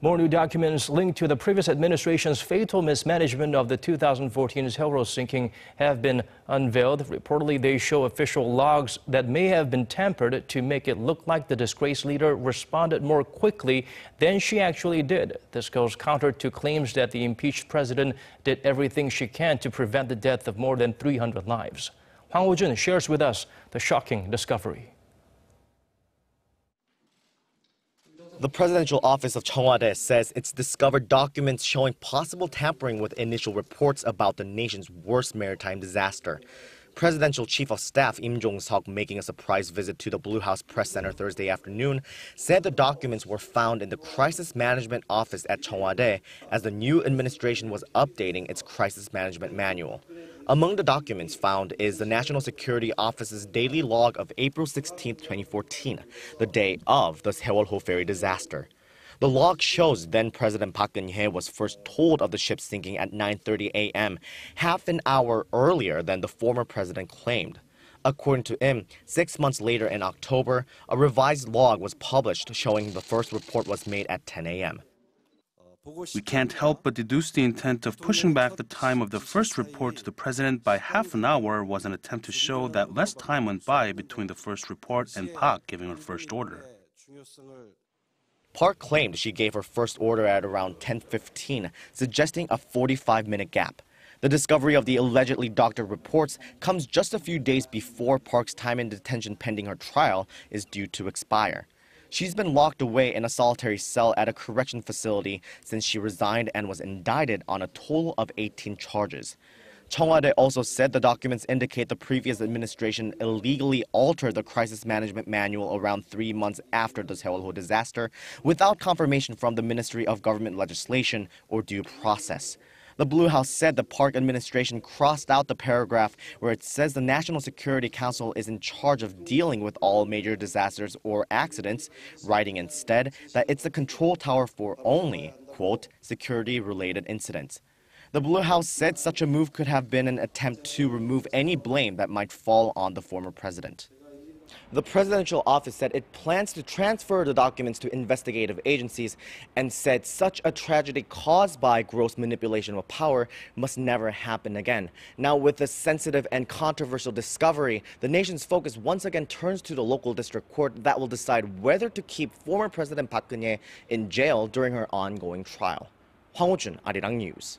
More new documents linked to the previous administration's fatal mismanagement of the 2014 Sewol-ho sinking have been unveiled. Reportedly, they show official logs that may have been tampered to make it look like the disgraced leader responded more quickly than she actually did. This goes counter to claims that the impeached president did everything she can to prevent the death of more than 300 lives. Hwang Hojun shares with us the shocking discovery. The presidential office of Cheong Wa Dae says it's discovered documents showing possible tampering with initial reports about the nation's worst maritime disaster. Presidential Chief of Staff Jong-seok, making a surprise visit to the Blue House Press Center Thursday afternoon, said the documents were found in the Crisis Management Office at Cheong Wa Dae as the new administration was updating its crisis management manual. Among the documents found is the National Security Office's daily log of April 16, 2014, the day of the Sewol-ho ferry disaster. The log shows then-President Park Geun-hye was first told of the ship sinking at 9:30 a.m., half an hour earlier than the former president claimed. According to him, 6 months later in October, a revised log was published showing the first report was made at 10 a.m. We can't help but deduce the intent of pushing back the time of the first report to the president by half an hour was an attempt to show that less time went by between the first report and Park giving her first order. Park claimed she gave her first order at around 10:15, suggesting a 45-minute gap. The discovery of the allegedly doctored reports comes just a few days before Park's time in detention pending her trial is due to expire. She's been locked away in a solitary cell at a correction facility since she resigned and was indicted on a total of 18 charges. Cheong Wa Dae also said the documents indicate the previous administration illegally altered the crisis management manual around 3 months after the Sewol-ho disaster without confirmation from the Ministry of Government Legislation or due process. The Blue House said the Park administration crossed out the paragraph where it says the National Security Council is in charge of dealing with all major disasters or accidents, writing instead that it's the control tower for only, quote, security-related incidents. The Blue House said such a move could have been an attempt to remove any blame that might fall on the former president. The presidential office said it plans to transfer the documents to investigative agencies and said such a tragedy caused by gross manipulation of power must never happen again. Now, with this sensitive and controversial discovery, the nation's focus once again turns to the local district court that will decide whether to keep former President Park Geun-hye in jail during her ongoing trial. Hwang Hojun, Arirang News.